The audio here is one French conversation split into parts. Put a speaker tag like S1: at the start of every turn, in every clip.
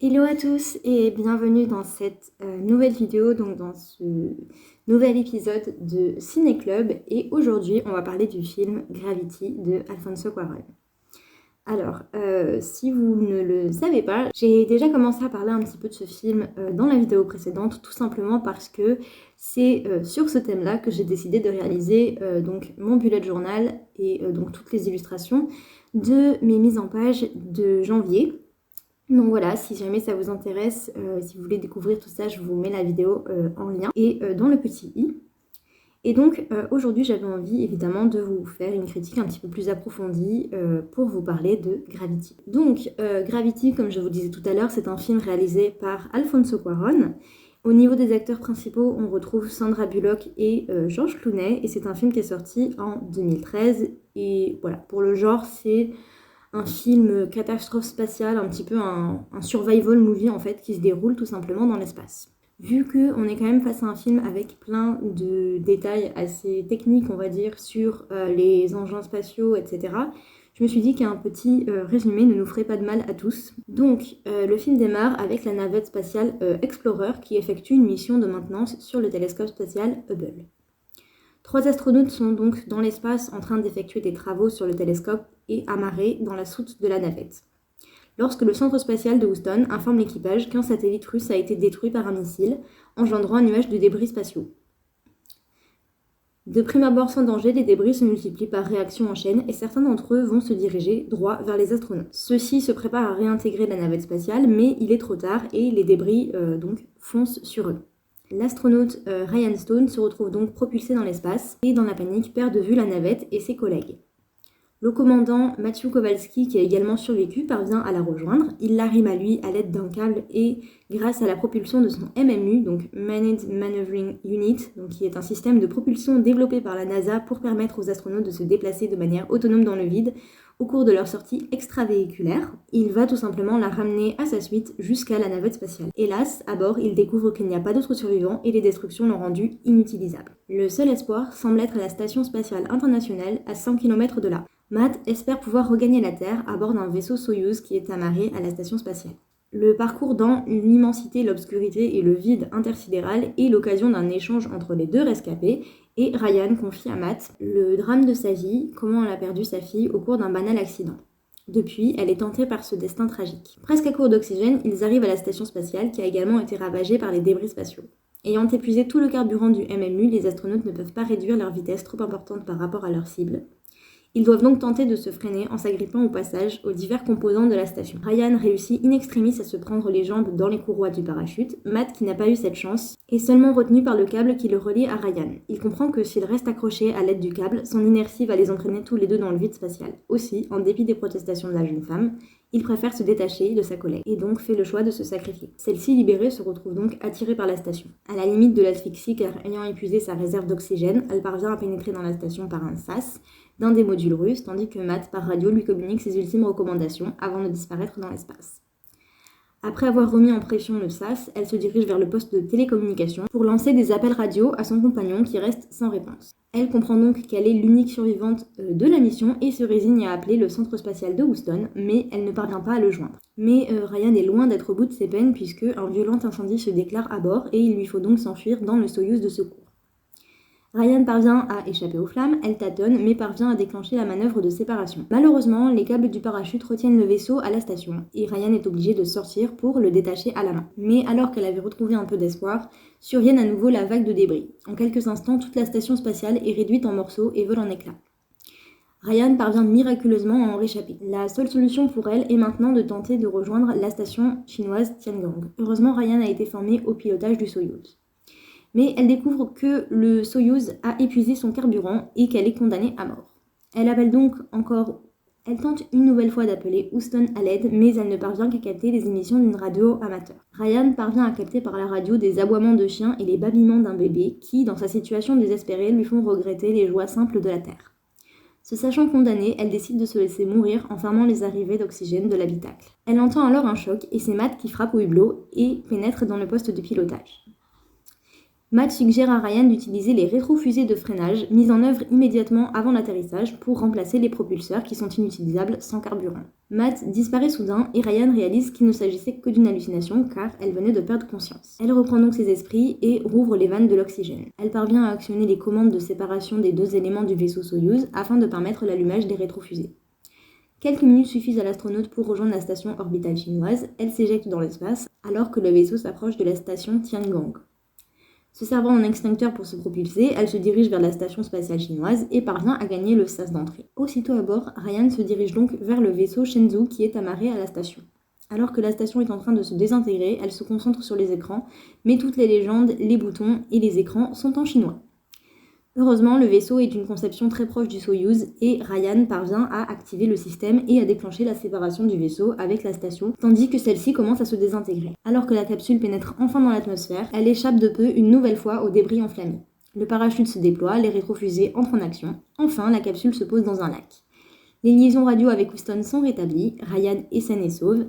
S1: Hello à tous et bienvenue dans cette nouvelle vidéo, donc dans ce nouvel épisode de Ciné Club. Et aujourd'hui, on va parler du film Gravity de Alfonso Cuarón. Alors, si vous ne le savez pas, j'ai déjà commencé à parler un petit peu de ce film dans la vidéo précédente, tout simplement parce que c'est sur ce thème-là que j'ai décidé de réaliser donc mon bullet journal et donc toutes les illustrations de mes mises en page de janvier. Donc voilà, si jamais ça vous intéresse, si vous voulez découvrir tout ça, je vous mets la vidéo en lien et dans le petit i. Et donc aujourd'hui j'avais envie évidemment de vous faire une critique un petit peu plus approfondie pour vous parler de Gravity. Donc Gravity, comme je vous disais tout à l'heure, c'est un film réalisé par Alfonso Cuarón. Au niveau des acteurs principaux, on retrouve Sandra Bullock et George Clooney, et c'est un film qui est sorti en 2013. Et voilà, pour le genre, c'est un film catastrophe spatiale, un petit peu un survival movie en fait, qui se déroule tout simplement dans l'espace. Vu qu'on est quand même face à un film avec plein de détails assez techniques, on va dire, sur les engins spatiaux, etc., je me suis dit qu'un petit résumé ne nous ferait pas de mal à tous. Donc, le film démarre avec la navette spatiale Explorer qui effectue une mission de maintenance sur le télescope spatial Hubble. 3 astronautes sont donc dans l'espace en train d'effectuer des travaux sur le télescope et amarrés dans la soute de la navette. Lorsque le centre spatial de Houston informe l'équipage qu'un satellite russe a été détruit par un missile, engendrant un nuage de débris spatiaux. De prime abord sans danger, les débris se multiplient par réaction en chaîne et certains d'entre eux vont se diriger droit vers les astronautes. Ceux-ci se préparent à réintégrer la navette spatiale, mais il est trop tard et les débris donc foncent sur eux. L'astronaute Ryan Stone se retrouve donc propulsé dans l'espace et dans la panique perd de vue la navette et ses collègues. Le commandant Matthew Kowalski, qui a également survécu, parvient à la rejoindre. Il l'arrime à lui à l'aide d'un câble et grâce à la propulsion de son MMU, donc Manned Maneuvering Unit, donc qui est un système de propulsion développé par la NASA pour permettre aux astronautes de se déplacer de manière autonome dans le vide au cours de leur sortie extravéhiculaire. Il va tout simplement la ramener à sa suite jusqu'à la navette spatiale. Hélas, à bord, il découvre qu'il n'y a pas d'autres survivants et les destructions l'ont rendu inutilisable. Le seul espoir semble être la station spatiale internationale à 100 km de là. Matt espère pouvoir regagner la Terre à bord d'un vaisseau Soyouz qui est amarré à la station spatiale. Le parcours dans l'immensité, l'obscurité et le vide intersidéral est l'occasion d'un échange entre les deux rescapés et Ryan confie à Matt le drame de sa vie, comment elle a perdu sa fille au cours d'un banal accident. Depuis, elle est tentée par ce destin tragique. Presque à court d'oxygène, ils arrivent à la station spatiale qui a également été ravagée par les débris spatiaux. Ayant épuisé tout le carburant du MMU, les astronautes ne peuvent pas réduire leur vitesse trop importante par rapport à leur cible. Ils doivent donc tenter de se freiner en s'agrippant au passage aux divers composants de la station. Ryan réussit in extremis à se prendre les jambes dans les courroies du parachute. Matt, qui n'a pas eu cette chance, est seulement retenu par le câble qui le relie à Ryan. Il comprend que s'il reste accroché à l'aide du câble, son inertie va les entraîner tous les deux dans le vide spatial. Aussi, en dépit des protestations de la jeune femme, il préfère se détacher de sa collègue et donc fait le choix de se sacrifier. Celle-ci, libérée, se retrouve donc attirée par la station. À la limite de l'asphyxie, car ayant épuisé sa réserve d'oxygène, elle parvient à pénétrer dans la station par un sas d'un des modules russes, tandis que Matt, par radio, lui communique ses ultimes recommandations avant de disparaître dans l'espace. Après avoir remis en pression le sas, elle se dirige vers le poste de télécommunication pour lancer des appels radio à son compagnon qui reste sans réponse. Elle comprend donc qu'elle est l'unique survivante de la mission et se résigne à appeler le centre spatial de Houston, mais elle ne parvient pas à le joindre. Mais Ryan est loin d'être au bout de ses peines puisque un violent incendie se déclare à bord et il lui faut donc s'enfuir dans le Soyouz de secours. Ryan parvient à échapper aux flammes, elle tâtonne, mais parvient à déclencher la manœuvre de séparation. Malheureusement, les câbles du parachute retiennent le vaisseau à la station, et Ryan est obligée de sortir pour le détacher à la main. Mais alors qu'elle avait retrouvé un peu d'espoir, surviennent à nouveau la vague de débris. En quelques instants, toute la station spatiale est réduite en morceaux et vole en éclats. Ryan parvient miraculeusement à en réchapper. La seule solution pour elle est maintenant de tenter de rejoindre la station chinoise Tiangong. Heureusement, Ryan a été formé au pilotage du Soyouz. Mais elle découvre que le Soyouz a épuisé son carburant et qu'elle est condamnée à mort. Elle tente une nouvelle fois d'appeler Houston à l'aide, mais elle ne parvient qu'à capter les émissions d'une radio amateur. Ryan parvient à capter par la radio des aboiements de chiens et les babillements d'un bébé qui, dans sa situation désespérée, lui font regretter les joies simples de la Terre. Se sachant condamnée, elle décide de se laisser mourir en fermant les arrivées d'oxygène de l'habitacle. Elle entend alors un choc et c'est Matt qui frappe au hublot et pénètre dans le poste de pilotage. Matt suggère à Ryan d'utiliser les rétrofusées de freinage mises en œuvre immédiatement avant l'atterrissage pour remplacer les propulseurs qui sont inutilisables sans carburant. Matt disparaît soudain et Ryan réalise qu'il ne s'agissait que d'une hallucination car elle venait de perdre conscience. Elle reprend donc ses esprits et rouvre les vannes de l'oxygène. Elle parvient à actionner les commandes de séparation des deux éléments du vaisseau Soyouz afin de permettre l'allumage des rétrofusées. Quelques minutes suffisent à l'astronaute pour rejoindre la station orbitale chinoise. Elle s'éjecte dans l'espace alors que le vaisseau s'approche de la station Tiangong. Se servant en extincteur pour se propulser, elle se dirige vers la station spatiale chinoise et parvient à gagner le sas d'entrée. Aussitôt à bord, Ryan se dirige donc vers le vaisseau Shenzhou qui est amarré à la station. Alors que la station est en train de se désintégrer, elle se concentre sur les écrans, mais toutes les légendes, les boutons et les écrans sont en chinois. Heureusement, le vaisseau est d'une conception très proche du Soyouz et Ryan parvient à activer le système et à déclencher la séparation du vaisseau avec la station, tandis que celle-ci commence à se désintégrer. Alors que la capsule pénètre enfin dans l'atmosphère, elle échappe de peu une nouvelle fois aux débris enflammés. Le parachute se déploie, les rétrofusées entrent en action. Enfin, la capsule se pose dans un lac. Les liaisons radio avec Houston sont rétablies, Ryan est saine et sauve,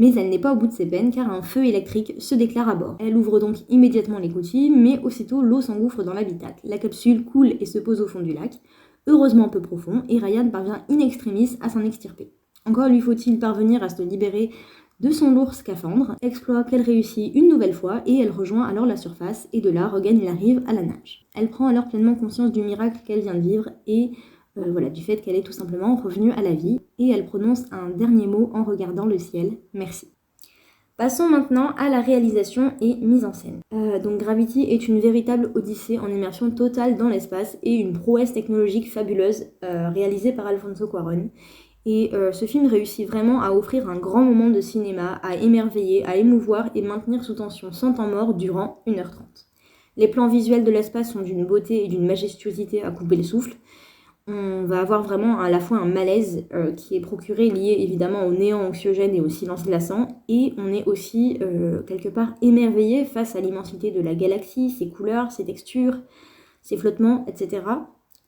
S1: mais elle n'est pas au bout de ses peines car un feu électrique se déclare à bord. Elle ouvre donc immédiatement les coutilles, mais aussitôt l'eau s'engouffre dans l'habitacle. La capsule coule et se pose au fond du lac, heureusement peu profond, et Ryan parvient in extremis à s'en extirper. Encore lui faut-il parvenir à se libérer de son lourd scaphandre, exploit qu'elle réussit une nouvelle fois et elle rejoint alors la surface et de là regagne la rive à la nage. Elle prend alors pleinement conscience du miracle qu'elle vient de vivre et du fait qu'elle est tout simplement revenue à la vie et elle prononce un dernier mot en regardant le ciel, merci. Passons maintenant à la réalisation et mise en scène. Donc Gravity est une véritable odyssée en immersion totale dans l'espace et une prouesse technologique fabuleuse réalisée par Alfonso Cuarón. Et ce film réussit vraiment à offrir un grand moment de cinéma, à émerveiller, à émouvoir et maintenir sous tension sans temps mort durant 1h30. Les plans visuels de l'espace sont d'une beauté et d'une majestuosité à couper le souffle. On va avoir vraiment à la fois un malaise qui est procuré lié évidemment au néant anxiogène et au silence glaçant, et on est aussi quelque part émerveillé face à l'immensité de la galaxie, ses couleurs, ses textures, ses flottements, etc.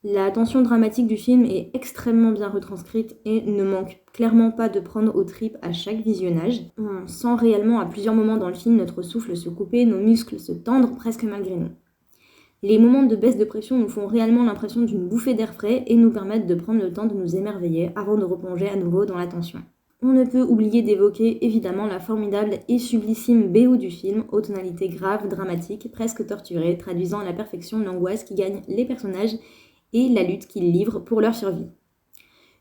S1: La tension dramatique du film est extrêmement bien retranscrite et ne manque clairement pas de prendre aux tripes à chaque visionnage. On sent réellement à plusieurs moments dans le film notre souffle se couper, nos muscles se tendre presque malgré nous. Les moments de baisse de pression nous font réellement l'impression d'une bouffée d'air frais et nous permettent de prendre le temps de nous émerveiller avant de replonger à nouveau dans la tension. On ne peut oublier d'évoquer évidemment la formidable et sublissime BO du film, aux tonalités graves, dramatiques, presque torturées, traduisant à la perfection l'angoisse qui gagne les personnages et la lutte qu'ils livrent pour leur survie.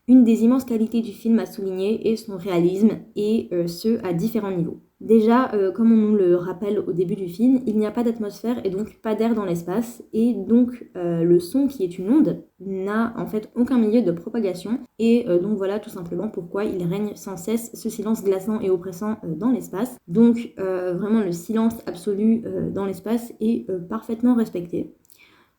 S1: Une des immenses qualités du film à souligner est son réalisme, et ce à différents niveaux. Déjà, comme on nous le rappelle au début du film, il n'y a pas d'atmosphère et donc pas d'air dans l'espace, et donc le son qui est une onde n'a en fait aucun milieu de propagation, et donc voilà tout simplement pourquoi il règne sans cesse ce silence glaçant et oppressant dans l'espace. Donc vraiment le silence absolu dans l'espace est parfaitement respecté.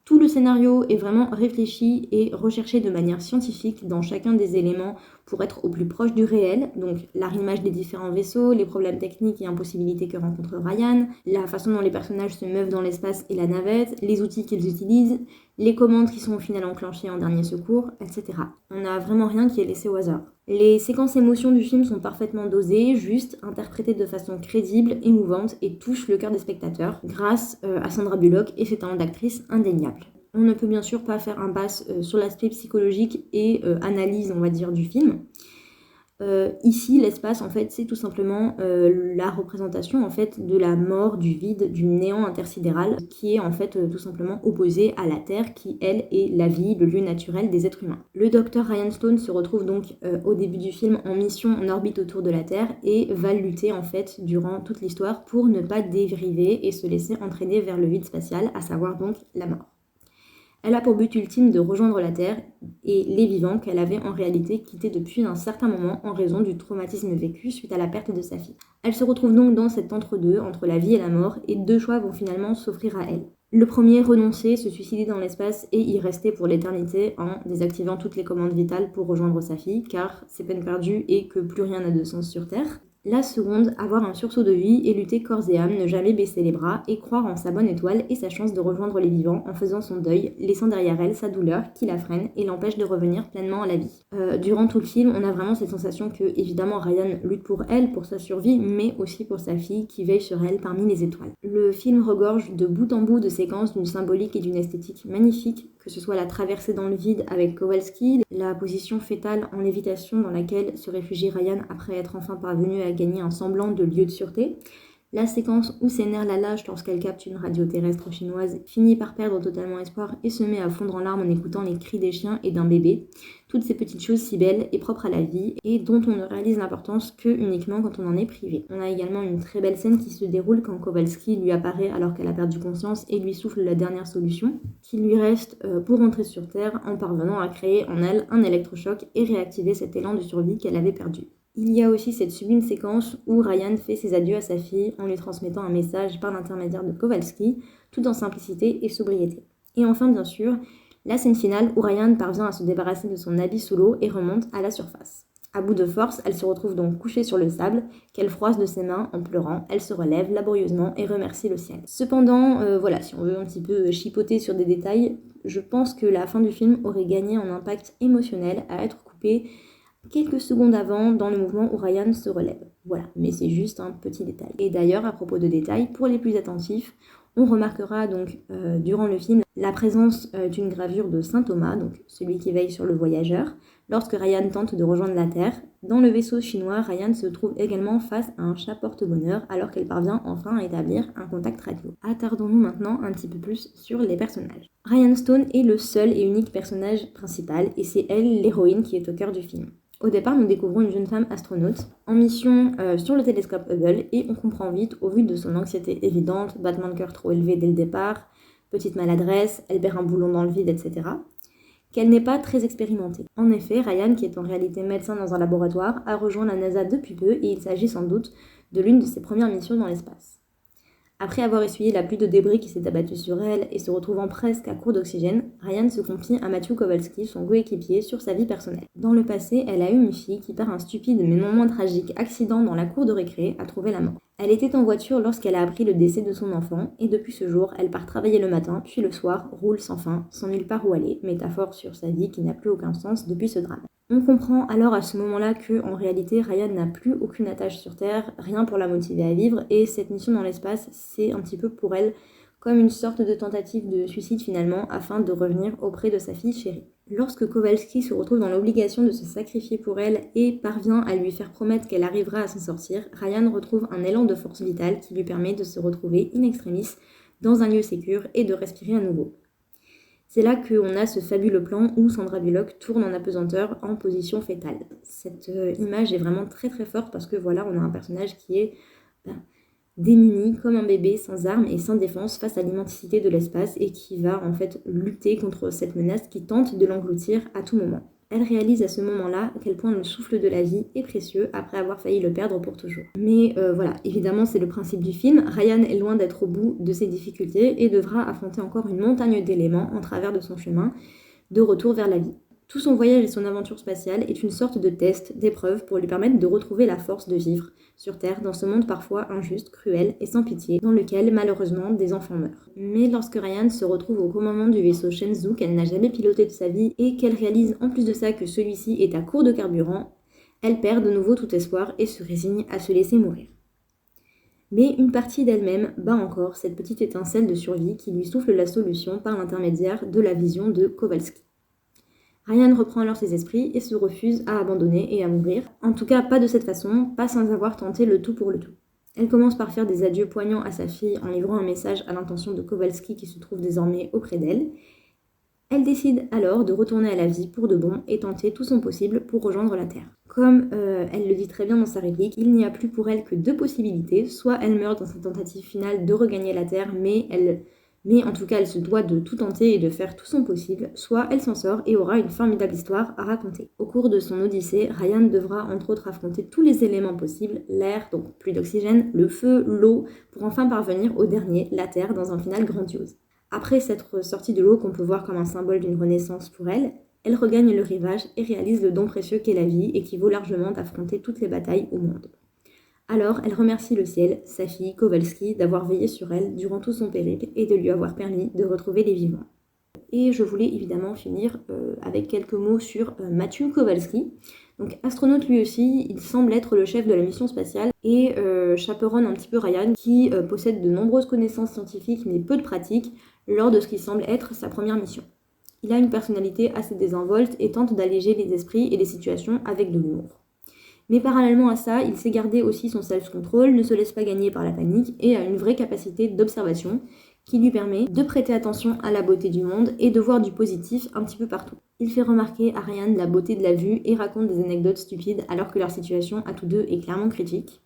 S1: Tout le scénario est vraiment réfléchi et recherché de manière scientifique dans chacun des éléments pour être au plus proche du réel, donc l'arrimage des différents vaisseaux, les problèmes techniques et impossibilités que rencontre Ryan, la façon dont les personnages se meuvent dans l'espace et la navette, les outils qu'ils utilisent, les commandes qui sont au final enclenchées en dernier secours, etc. On n'a vraiment rien qui est laissé au hasard. Les séquences émotions du film sont parfaitement dosées, justes, interprétées de façon crédible, émouvante et touchent le cœur des spectateurs grâce à Sandra Bullock et ses talents d'actrice indéniables. On ne peut bien sûr pas faire impasse sur l'aspect psychologique et analyse, on va dire, du film. Ici, l'espace, en fait, c'est tout simplement la représentation, en fait, de la mort, du vide, du néant intersidéral, qui est, en fait, tout simplement opposé à la Terre, qui, elle, est la vie, le lieu naturel des êtres humains. Le docteur Ryan Stone se retrouve donc au début du film en mission en orbite autour de la Terre et va lutter, en fait, durant toute l'histoire pour ne pas dériver et se laisser entraîner vers le vide spatial, à savoir donc la mort. Elle a pour but ultime de rejoindre la Terre et les vivants qu'elle avait en réalité quittés depuis un certain moment en raison du traumatisme vécu suite à la perte de sa fille. Elle se retrouve donc dans cet entre-deux, entre la vie et la mort, et deux choix vont finalement s'offrir à elle. Le premier, renoncer, se suicider dans l'espace et y rester pour l'éternité en désactivant toutes les commandes vitales pour rejoindre sa fille, car c'est peine perdue et que plus rien n'a de sens sur Terre. La seconde, avoir un sursaut de vie et lutter corps et âme, ne jamais baisser les bras et croire en sa bonne étoile et sa chance de rejoindre les vivants en faisant son deuil, laissant derrière elle sa douleur qui la freine et l'empêche de revenir pleinement à la vie. Durant tout le film, on a vraiment cette sensation que, évidemment, Ryan lutte pour elle, pour sa survie, mais aussi pour sa fille qui veille sur elle parmi les étoiles. Le film regorge de bout en bout de séquences d'une symbolique et d'une esthétique magnifique, que ce soit la traversée dans le vide avec Kowalski, la position fétale en lévitation dans laquelle se réfugie Ryan après être enfin parvenu à gagner un semblant de lieu de sûreté, la séquence où s'énerve la lâche lorsqu'elle capte une radio terrestre chinoise, finit par perdre totalement espoir et se met à fondre en larmes en écoutant les cris des chiens et d'un bébé. Toutes ces petites choses si belles et propres à la vie et dont on ne réalise l'importance que uniquement quand on en est privé. On a également une très belle scène qui se déroule quand Kowalski lui apparaît alors qu'elle a perdu conscience et lui souffle la dernière solution qu'il lui reste pour rentrer sur Terre en parvenant à créer en elle un électrochoc et réactiver cet élan de survie qu'elle avait perdu. Il y a aussi cette sublime séquence où Ryan fait ses adieux à sa fille en lui transmettant un message par l'intermédiaire de Kowalski, tout en simplicité et sobriété. Et enfin, bien sûr, la scène finale où Ryan parvient à se débarrasser de son habit sous l'eau et remonte à la surface. À bout de force, elle se retrouve donc couchée sur le sable, qu'elle froisse de ses mains en pleurant. Elle se relève laborieusement et remercie le ciel. Cependant, voilà, si on veut un petit peu chipoter sur des détails, je pense que la fin du film aurait gagné en impact émotionnel à être coupée quelques secondes avant dans le mouvement où Ryan se relève. Voilà, mais c'est juste un petit détail. Et d'ailleurs, à propos de détails, pour les plus attentifs, on remarquera donc durant le film la présence d'une gravure de Saint Thomas, donc celui qui veille sur le voyageur, lorsque Ryan tente de rejoindre la Terre. Dans le vaisseau chinois, Ryan se trouve également face à un chat porte-bonheur alors qu'elle parvient enfin à établir un contact radio. Attardons-nous maintenant un petit peu plus sur les personnages. Ryan Stone est le seul et unique personnage principal et c'est elle l'héroïne qui est au cœur du film. Au départ, nous découvrons une jeune femme astronaute en mission sur le télescope Hubble et on comprend vite, au vu de son anxiété évidente, battement de cœur trop élevé dès le départ, petite maladresse, elle perd un boulon dans le vide, etc., qu'elle n'est pas très expérimentée. En effet, Ryan, qui est en réalité médecin dans un laboratoire, a rejoint la NASA depuis peu et il s'agit sans doute de l'une de ses premières missions dans l'espace. Après avoir essuyé la pluie de débris qui s'est abattue sur elle et se retrouvant presque à court d'oxygène, Ryan se confie à Matthew Kowalski, son coéquipier, sur sa vie personnelle. Dans le passé, elle a eu une fille qui, par un stupide mais non moins tragique accident dans la cour de récré, a trouvé la mort. Elle était en voiture lorsqu'elle a appris le décès de son enfant, et depuis ce jour, elle part travailler le matin, puis le soir, roule sans fin, sans nulle part où aller, métaphore sur sa vie qui n'a plus aucun sens depuis ce drame. On comprend alors à ce moment-là que, en réalité, Ryan n'a plus aucune attache sur Terre, rien pour la motiver à vivre, et cette mission dans l'espace, c'est un petit peu pour elle comme une sorte de tentative de suicide finalement, afin de revenir auprès de sa fille chérie. Lorsque Kowalski se retrouve dans l'obligation de se sacrifier pour elle et parvient à lui faire promettre qu'elle arrivera à s'en sortir, Ryan retrouve un élan de force vitale qui lui permet de se retrouver in extremis dans un lieu sécure et de respirer à nouveau. C'est là qu'on a ce fabuleux plan où Sandra Bullock tourne en apesanteur en position fétale. Cette image est vraiment très très forte parce que voilà, on a un personnage qui est démuni comme un bébé sans armes et sans défense face à l'immensité de l'espace et qui va en fait lutter contre cette menace qui tente de l'engloutir à tout moment. Elle réalise à ce moment-là à quel point le souffle de la vie est précieux après avoir failli le perdre pour toujours. Mais voilà, évidemment c'est le principe du film. Ryan est loin d'être au bout de ses difficultés et devra affronter encore une montagne d'éléments en travers de son chemin de retour vers la vie. Tout son voyage et son aventure spatiale est une sorte de test, d'épreuve pour lui permettre de retrouver la force de vivre sur Terre dans ce monde parfois injuste, cruel et sans pitié, dans lequel malheureusement des enfants meurent. Mais lorsque Ryan se retrouve au commandement du vaisseau Shenzhou qu'elle n'a jamais piloté de sa vie et qu'elle réalise en plus de ça que celui-ci est à court de carburant, elle perd de nouveau tout espoir et se résigne à se laisser mourir. Mais une partie d'elle-même bat encore cette petite étincelle de survie qui lui souffle la solution par l'intermédiaire de la vision de Kowalski. Ryan reprend alors ses esprits et se refuse à abandonner et à mourir. En tout cas, pas de cette façon, pas sans avoir tenté le tout pour le tout. Elle commence par faire des adieux poignants à sa fille en livrant un message à l'intention de Kowalski qui se trouve désormais auprès d'elle. Elle décide alors de retourner à la vie pour de bon et tenter tout son possible pour rejoindre la Terre. Comme elle le dit très bien dans sa réplique, il n'y a plus pour elle que deux possibilités. Soit elle meurt dans sa tentative finale de regagner la Terre, mais en tout cas elle se doit de tout tenter et de faire tout son possible, soit elle s'en sort et aura une formidable histoire à raconter. Au cours de son odyssée, Ryan devra entre autres affronter tous les éléments possibles, l'air, donc plus d'oxygène, le feu, l'eau, pour enfin parvenir au dernier, la Terre, dans un final grandiose. Après s'être sortie de l'eau qu'on peut voir comme un symbole d'une renaissance pour elle, elle regagne le rivage et réalise le don précieux qu'est la vie et qui vaut largement d'affronter toutes les batailles au monde. Alors, elle remercie le ciel, sa fille Kowalski, d'avoir veillé sur elle durant tout son périple et de lui avoir permis de retrouver les vivants. Et je voulais évidemment finir avec quelques mots sur Mathieu Kowalski. Donc astronaute lui aussi, il semble être le chef de la mission spatiale et chaperonne un petit peu Ryan qui possède de nombreuses connaissances scientifiques mais peu de pratiques lors de ce qui semble être sa première mission. Il a une personnalité assez désinvolte et tente d'alléger les esprits et les situations avec de l'humour. Mais parallèlement à ça, il sait garder aussi son self-control, ne se laisse pas gagner par la panique et a une vraie capacité d'observation qui lui permet de prêter attention à la beauté du monde et de voir du positif un petit peu partout. Il fait remarquer à Ryan la beauté de la vue et raconte des anecdotes stupides alors que leur situation à tous deux est clairement critique.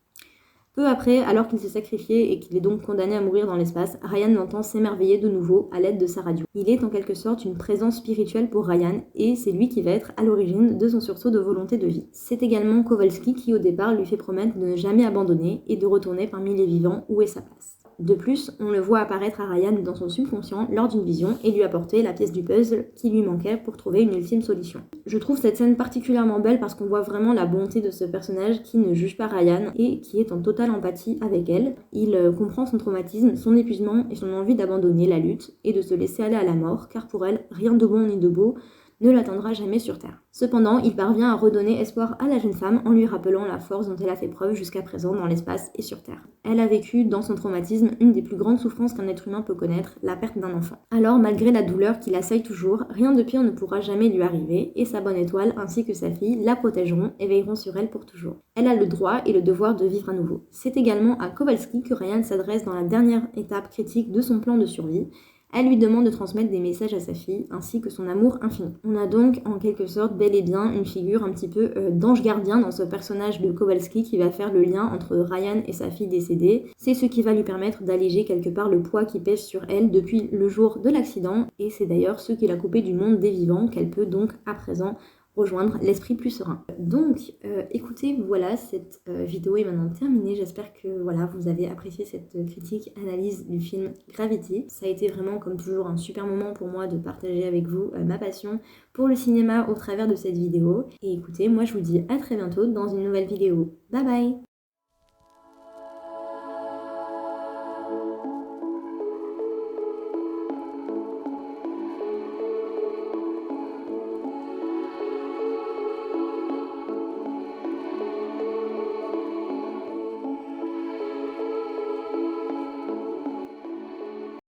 S1: Peu après, alors qu'il s'est sacrifié et qu'il est donc condamné à mourir dans l'espace, Ryan l'entend s'émerveiller de nouveau à l'aide de sa radio. Il est en quelque sorte une présence spirituelle pour Ryan et c'est lui qui va être à l'origine de son sursaut de volonté de vie. C'est également Kowalski qui au départ lui fait promettre de ne jamais abandonner et de retourner parmi les vivants où est sa place. De plus, on le voit apparaître à Ryan dans son subconscient lors d'une vision et lui apporter la pièce du puzzle qui lui manquait pour trouver une ultime solution. Je trouve cette scène particulièrement belle parce qu'on voit vraiment la bonté de ce personnage qui ne juge pas Ryan et qui est en totale empathie avec elle. Il comprend son traumatisme, son épuisement et son envie d'abandonner la lutte et de se laisser aller à la mort car pour elle, rien de bon ni de beau ne l'atteindra jamais sur Terre. Cependant, il parvient à redonner espoir à la jeune femme en lui rappelant la force dont elle a fait preuve jusqu'à présent dans l'espace et sur Terre. Elle a vécu dans son traumatisme une des plus grandes souffrances qu'un être humain peut connaître, la perte d'un enfant. Alors, malgré la douleur qui l'assaille toujours, rien de pire ne pourra jamais lui arriver et sa bonne étoile ainsi que sa fille la protégeront et veilleront sur elle pour toujours. Elle a le droit et le devoir de vivre à nouveau. C'est également à Kowalski que Ryan s'adresse dans la dernière étape critique de son plan de survie. Elle lui demande de transmettre des messages à sa fille, ainsi que son amour infini. On a donc en quelque sorte bel et bien une figure un petit peu d'ange gardien dans ce personnage de Kowalski qui va faire le lien entre Ryan et sa fille décédée. C'est ce qui va lui permettre d'alléger quelque part le poids qui pèse sur elle depuis le jour de l'accident, et c'est d'ailleurs ce qui l'a coupée du monde des vivants qu'elle peut donc à présent rejoindre l'esprit plus serein. Donc écoutez, voilà, cette vidéo est maintenant terminée. J'espère que voilà, vous avez apprécié cette critique, analyse du film Gravity. Ça a été vraiment comme toujours un super moment pour moi de partager avec vous ma passion pour le cinéma au travers de cette vidéo. Et écoutez, moi je vous dis à très bientôt dans une nouvelle vidéo. Bye bye!